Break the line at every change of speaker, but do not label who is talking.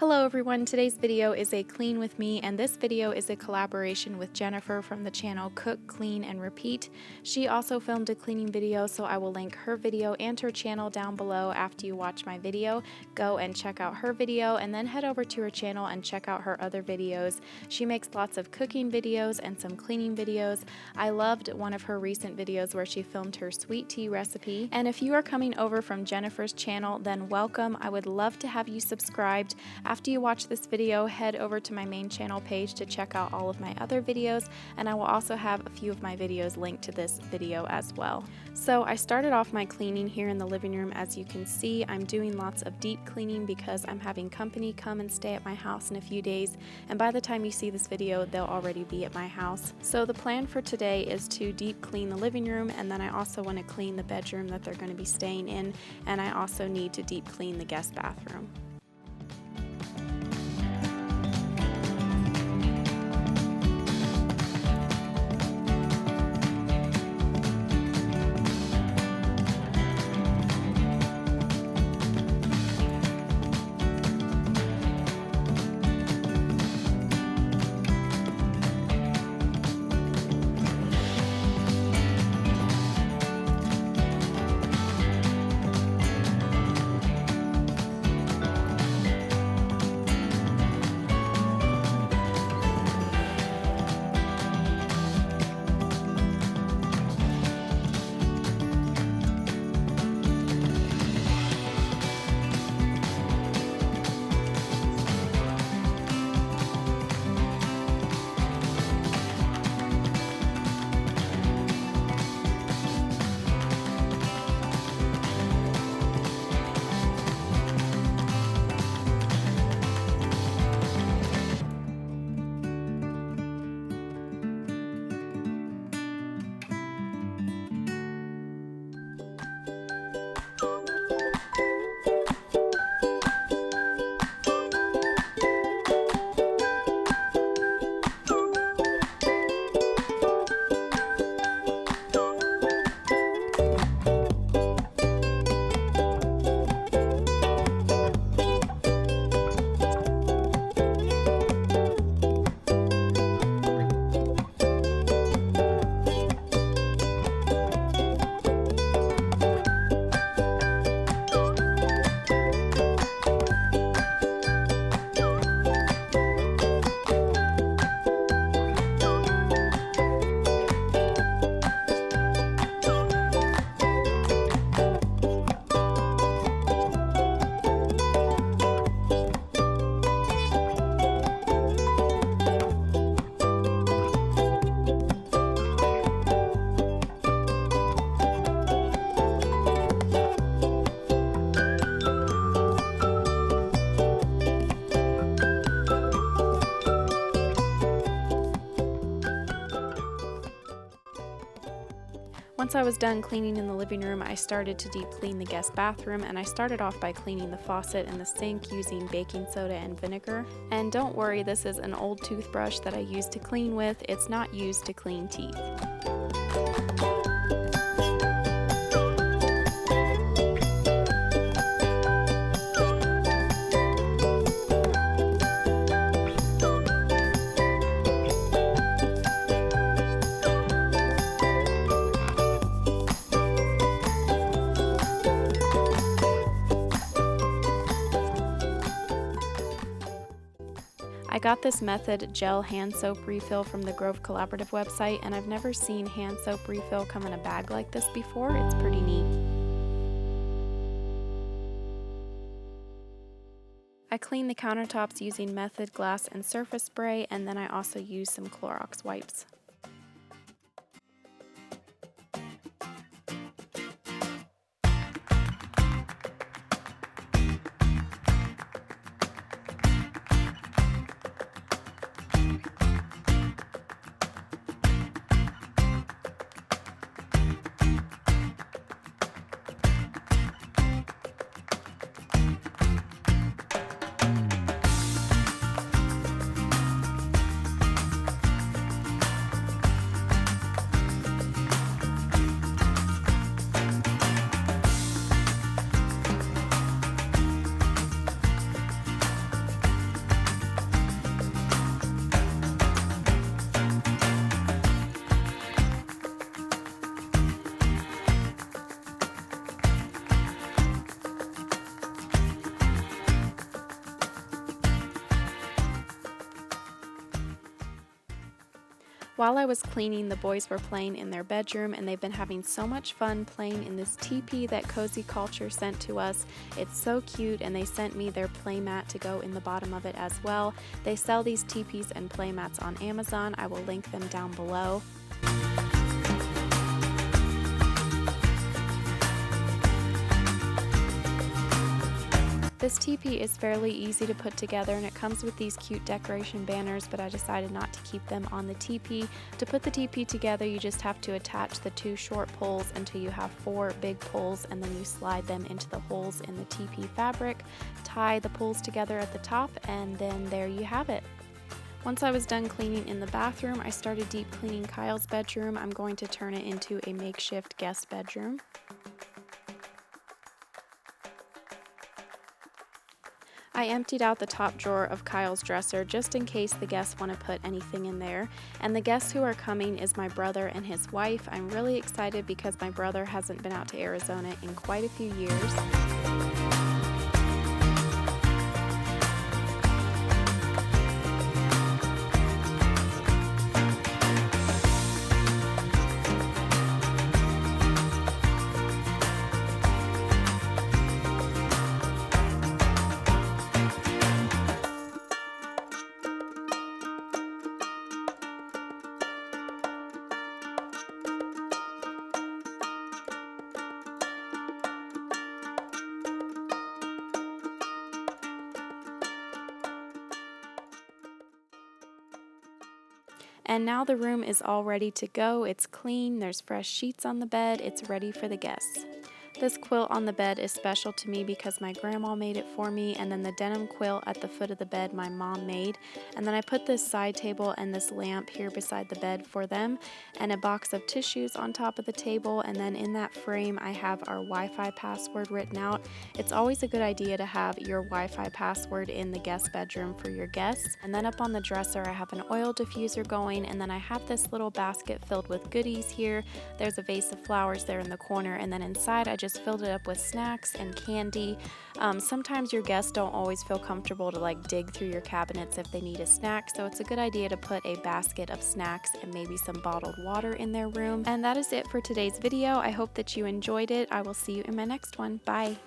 Hello everyone, today's video is a clean with me, and this video is a collaboration with Jennifer from the channel Cook, Clean, and Repeat. She also filmed a cleaning video, so I will link her video and her channel down below after you watch my video. Go and check out her video and then head over to her channel and check out her other videos. She makes lots of cooking videos and some cleaning videos. I loved one of her recent videos where she filmed her sweet tea recipe. And if you are coming over from Jennifer's channel, then welcome. I would love to have you subscribed. After you watch this video, head over to my main channel page to check out all of my other videos, and I will also have a few of my videos linked to this video as well. So I started off my cleaning here in the living room. As you can see, I'm doing lots of deep cleaning because I'm having company come and stay at my house in a few days, and by the time you see this video, they'll already be at my house. So the plan for today is to deep clean the living room, and then I also want to clean the bedroom that they're going to be staying in, and I also need to deep clean the guest bathroom. Once I was done cleaning in the living room, I started to deep clean the guest bathroom, and I started off by cleaning the faucet and the sink using baking soda and vinegar. And don't worry, this is an old toothbrush that I use to clean with. It's not used to clean teeth. I got this Method gel hand soap refill from the Grove Collaborative website, and I've never seen hand soap refill come in a bag like this before. It's pretty neat. I cleaned the countertops using Method glass and surface spray, and then I also used some Clorox wipes. While I was cleaning, the boys were playing in their bedroom, and they've been having so much fun playing in this teepee that Cozy Culture sent to us. It's so cute, and they sent me their play mat to go in the bottom of it as well. They sell these teepees and play mats on Amazon. I will link them down below. This teepee is fairly easy to put together, and it comes with these cute decoration banners, but I decided not to keep them on the teepee. To put the teepee together, you just have to attach the 2 short poles until you have 4 big poles, and then you slide them into the holes in the teepee fabric, tie the poles together at the top, and then there you have it. Once I was done cleaning in the bathroom, I started deep cleaning Kyle's bedroom. I'm going to turn it into a makeshift guest bedroom. I emptied out the top drawer of Kyle's dresser just in case the guests want to put anything in there. And the guests who are coming is my brother and his wife. I'm really excited because my brother hasn't been out to Arizona in quite a few years. And now the room is all ready to go. It's clean, there's fresh sheets on the bed, it's ready for the guests. This quilt on the bed is special to me because my grandma made it for me, and then the denim quilt at the foot of the bed my mom made. And then I put this side table and this lamp here beside the bed for them, and a box of tissues on top of the table, and then in that frame I have our Wi-Fi password written out. It's always a good idea to have your Wi-Fi password in the guest bedroom for your guests. And then up on the dresser I have an oil diffuser going, and then I have this little basket filled with goodies here. There's a vase of flowers there in the corner, and then inside I just filled it up with snacks and candy. Sometimes your guests don't always feel comfortable to like dig through your cabinets if they need a snack, so it's a good idea to put a basket of snacks and maybe some bottled water in their room. And that is it for today's video. I hope that you enjoyed it. I will see you in my next one. Bye.